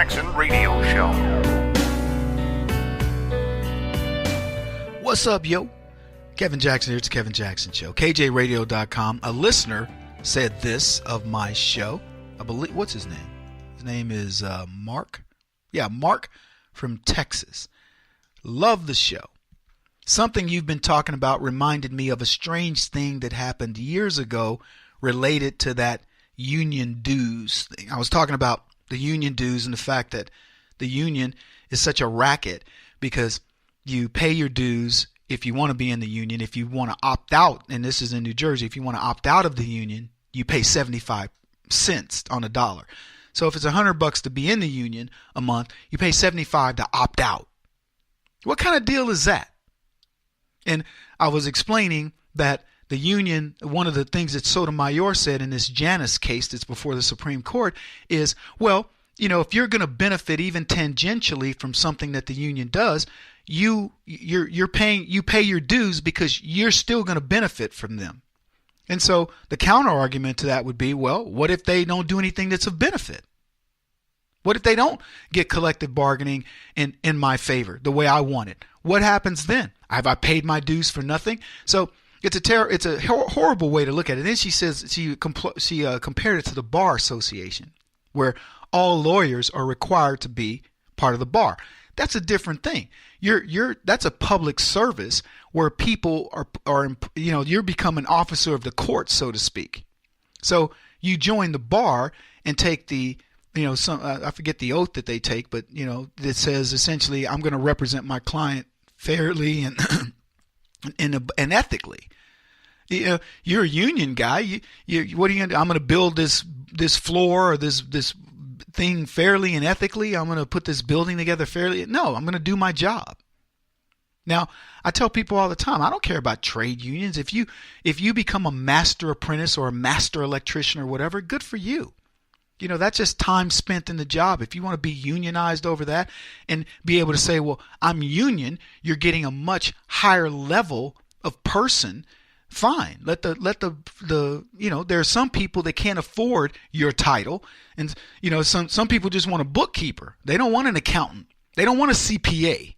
Jackson Radio Show. What's up, yo? Kevin Jackson here. It's the Kevin Jackson Show. KJRadio.com. A listener said this of my show. I believe, what's his name? His name is Mark. Yeah, Mark from Texas. Love the show. Something you've been talking about reminded me of a strange thing that happened years ago related to that union dues thing. I was talking about the union dues and the fact that the union is such a racket because you pay your dues if you want to be in the union. If you want to opt out, and this is in New Jersey, if you want to opt out of the union, you pay 75 cents on a dollar. So if it's $100 to be in the union a month, you pay 75 to opt out. What kind of deal is that? And I was explaining that the union, one of the things that Sotomayor said in this Janus case that's before the Supreme Court is, well, you know, if you're going to benefit even tangentially from something that the union does, you pay your dues because you're still going to benefit from them. And so the counter argument to that would be, well, what if they don't do anything that's of benefit? What if they don't get collective bargaining in my favor the way I want it? What happens then? Have I paid my dues for nothing? So it's a horrible way to look at it. Then she says she compared it to the Bar Association, where all lawyers are required to be part of the bar. That's a different thing. That's a public service where people are you're become an officer of the court, so to speak. So you join the bar and take the I forget the oath that they take, but that says essentially I'm going to represent my client fairly and and ethically. You're a union guy. What are you going to do? I'm going to build this floor or this thing fairly and ethically. I'm going to put this building together fairly. No, I'm going to do my job. Now, I tell people all the time, I don't care about trade unions. If you become a master apprentice or a master electrician or whatever, good for you. That's just time spent in the job. If you want to be unionized over that and be able to say, well, I'm union, you're getting a much higher level of person. Fine. Let the there are some people that can't afford your title. And, some people just want a bookkeeper. They don't want an accountant. They don't want a CPA.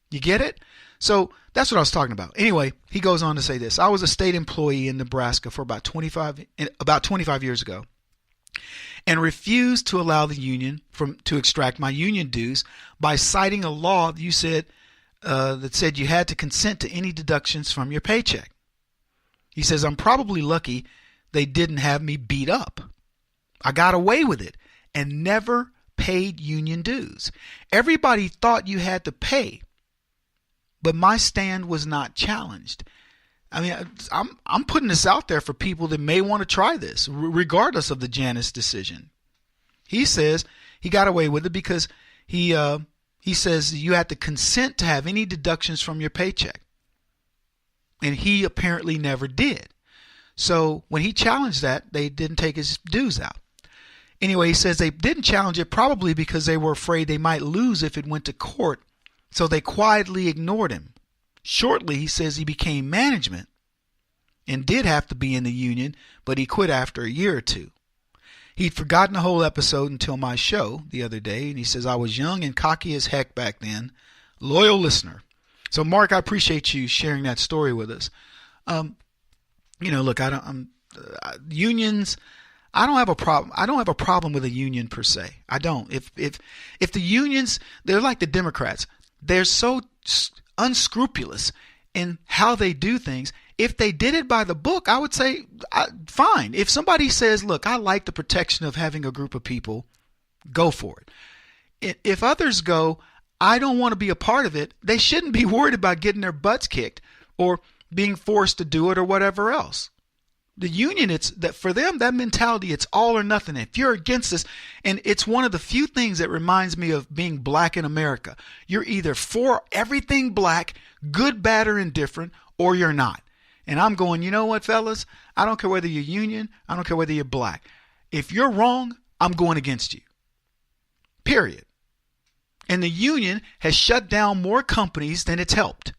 You get it? So that's what I was talking about. Anyway, he goes on to say this. I was a state employee in Nebraska for about 25 years ago, and refused to allow the union to extract my union dues by citing a law that said you had to consent to any deductions from your paycheck. He says, I'm probably lucky they didn't have me beat up. I got away with it and never paid union dues. Everybody thought you had to pay, but my stand was not challenged. I mean, I'm putting this out there for people that may want to try this, regardless of the Janus decision. He says he got away with it because he says you had to consent to have any deductions from your paycheck. And he apparently never did. So when he challenged that, they didn't take his dues out. Anyway, he says they didn't challenge it probably because they were afraid they might lose if it went to court. So they quietly ignored him. Shortly, he says he became management and did have to be in the union, but he quit after a year or two. He'd forgotten the whole episode until my show the other day, and he says, I was young and cocky as heck back then. Loyal listener. So, Mark, I appreciate you sharing that story with us. Look, unions. I don't have a problem. I don't have a problem with a union per se. I don't. If the unions, they're like the Democrats. They're so unscrupulous in how they do things. If they did it by the book, I would say fine. If somebody says, look, I like the protection of having a group of people, go for it. If others go, I don't want to be a part of it, they shouldn't be worried about getting their butts kicked or being forced to do it or whatever else. The union, it's that for them, that mentality, it's all or nothing. If you're against this, and it's one of the few things that reminds me of being black in America. You're either for everything black, good, bad, or indifferent, or you're not. And I'm going, you know what, fellas? I don't care whether you're union. I don't care whether you're black. If you're wrong, I'm going against you. Period. And the union has shut down more companies than it's helped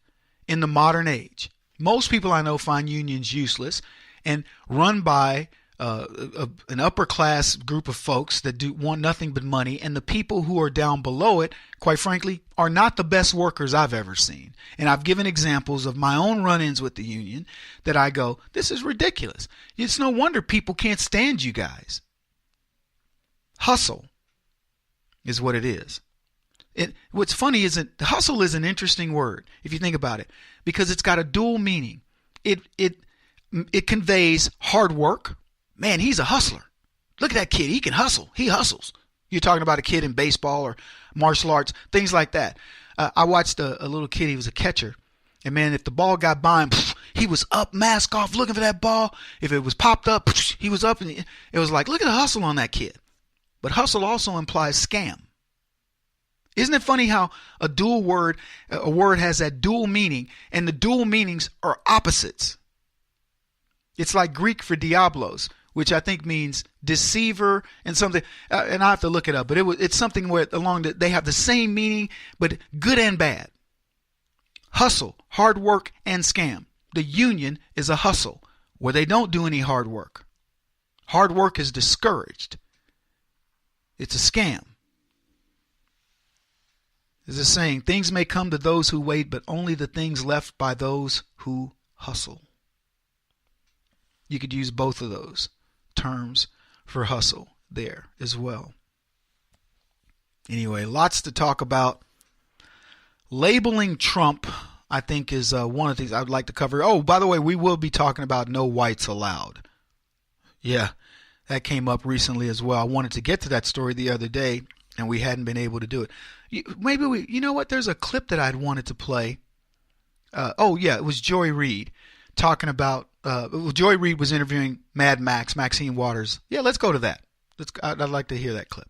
in the modern age. Most people I know find unions useless and run by an upper class group of folks that want nothing but money, and the people who are down below it, quite frankly, are not the best workers I've ever seen. And I've given examples of my own run-ins with the union that I go, this is ridiculous. It's no wonder people can't stand you guys. Hustle is what it is. What's funny is that hustle is an interesting word if you think about it, because it's got a dual meaning. It conveys hard work. Man, he's a hustler. Look at that kid. He can hustle. He hustles. You're talking about a kid in baseball or martial arts, things like that. I watched a little kid. He was a catcher. And, man, if the ball got by him, he was up, mask off, looking for that ball. If it was popped up, he was up. And it was like, look at the hustle on that kid. But hustle also implies scam. Isn't it funny how a word has that dual meaning, and the dual meanings are opposites? It's like Greek for diablos, which I think means deceiver and something. And I have to look it up, but it's something where they have the same meaning, but good and bad. Hustle, hard work, and scam. The union is a hustle where they don't do any hard work. Hard work is discouraged. It's a scam. There's a saying, things may come to those who wait, but only the things left by those who hustle. You could use both of those terms for hustle there as well. Anyway, lots to talk about. Labeling Trump, I think, is one of the things I would like to cover. Oh, by the way, we will be talking about no whites allowed. Yeah, that came up recently as well. I wanted to get to that story the other day, and we hadn't been able to do it. You know what? There's a clip that I'd wanted to play. It was Joy Reid talking about. Joy Reid was interviewing Maxine Waters. Yeah, let's go to that. I'd like to hear that clip.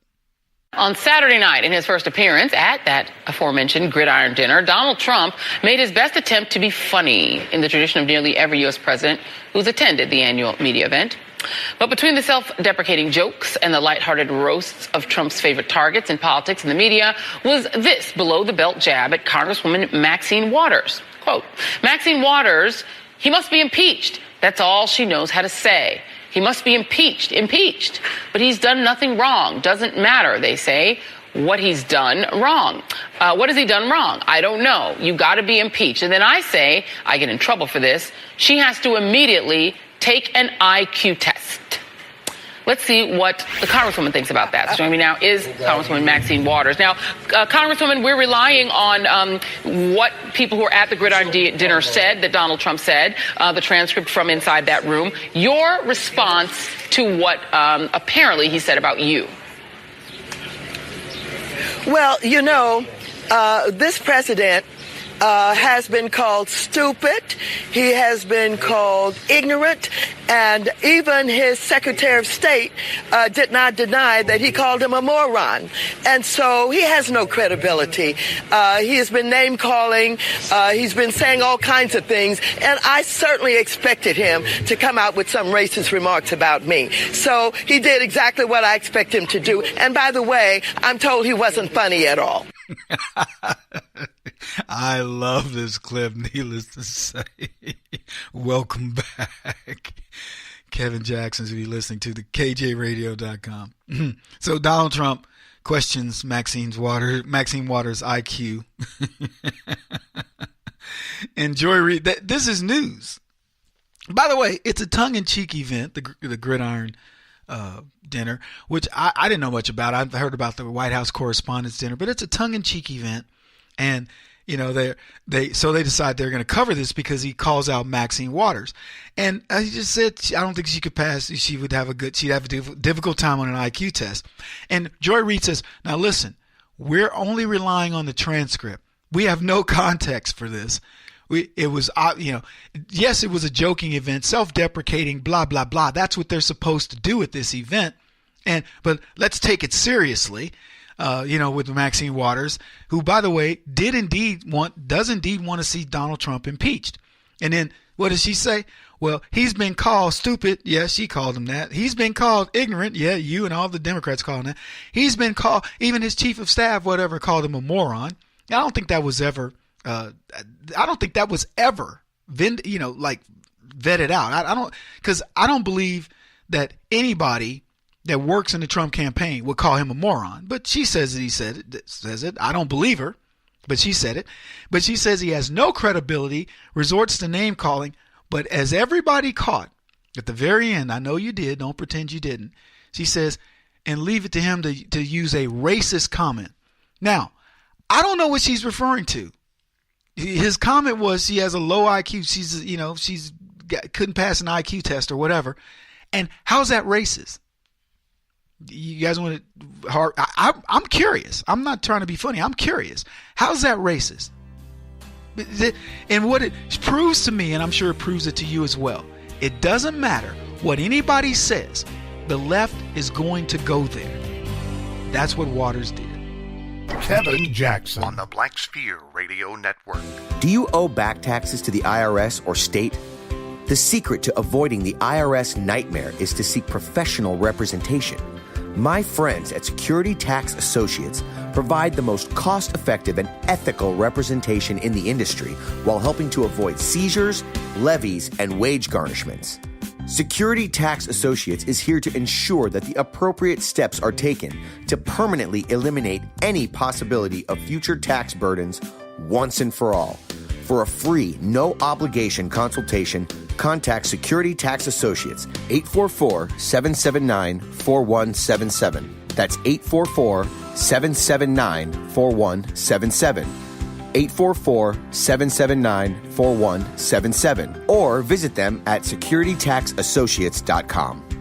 On Saturday night, in his first appearance at that aforementioned gridiron dinner, Donald Trump made his best attempt to be funny in the tradition of nearly every U.S. president who's attended the annual media event. But between the self-deprecating jokes and the lighthearted roasts of Trump's favorite targets in politics and the media was this below-the-belt jab at Congresswoman Maxine Waters. Quote, Maxine Waters, he must be impeached. That's all she knows how to say. He must be impeached. But he's done nothing wrong. Doesn't matter, they say, what he's done wrong. What has he done wrong? I don't know. You got to be impeached. And then I say, I get in trouble for this, she has to immediately take an IQ test. Let's see what the Congresswoman thinks about that. So joining me now is Congresswoman Maxine Waters. Now, Congresswoman, we're relying on what people who were at the gridiron dinner said, that Donald Trump said, the transcript from inside that room. Your response to what apparently he said about you. Well, this president has been called stupid. He has been called ignorant. And even his Secretary of State did not deny that he called him a moron. And so he has no credibility. He has been name calling. He's been saying all kinds of things. And I certainly expected him to come out with some racist remarks about me. So he did exactly what I expect him to do. And by the way, I'm told he wasn't funny at all. I love this clip, needless to say. Welcome back. Kevin Jackson's will be listening to the KJRadio.com. So Donald Trump questions Maxine Waters IQ. And Joy Reid, this is news. By the way, it's a tongue-in-cheek event, the Gridiron dinner, which I didn't know much about. I've heard about the White House Correspondents' Dinner, but it's a tongue-in-cheek event. And they decide they're going to cover this because he calls out Maxine Waters, and he just said I don't think she could pass. She'd have a difficult time on an IQ test. And Joy Reid says, now listen, we're only relying on the transcript. We have no context for this. Yes, it was a joking event, self-deprecating, blah blah blah. That's what they're supposed to do at this event, but let's take it seriously. With Maxine Waters, who, by the way, does indeed want to see Donald Trump impeached. And then what does she say? Well, he's been called stupid. Yeah, she called him that. He's been called ignorant. Yeah, you and all the Democrats called him that. He's been called, even his chief of staff, whatever, called him a moron. I don't think that was ever vetted out. I don't believe that anybody that works in the Trump campaign would call him a moron. But she says that he says it. I don't believe her, but she said it. But she says he has no credibility, resorts to name calling. But as everybody caught at the very end, I know you did, don't pretend you didn't. She says, and leave it to him to use a racist comment. Now, I don't know what she's referring to. His comment was she has a low IQ. Couldn't pass an IQ test or whatever. And how's that racist? You guys want to? I'm curious. I'm not trying to be funny. I'm curious. How's that racist? And what it proves to me, and I'm sure it proves it to you as well, it doesn't matter what anybody says. The left is going to go there. That's what Waters did. Kevin Jackson on the Black Sphere Radio Network. Do you owe back taxes to the IRS or state? The secret to avoiding the IRS nightmare is to seek professional representation. My friends at Security Tax Associates provide the most cost-effective and ethical representation in the industry while helping to avoid seizures, levies, and wage garnishments. Security Tax Associates is here to ensure that the appropriate steps are taken to permanently eliminate any possibility of future tax burdens once and for all. For a free, no-obligation consultation, contact Security Tax Associates, 844-779-4177. That's 844-779-4177. 844-779-4177. Or visit them at securitytaxassociates.com.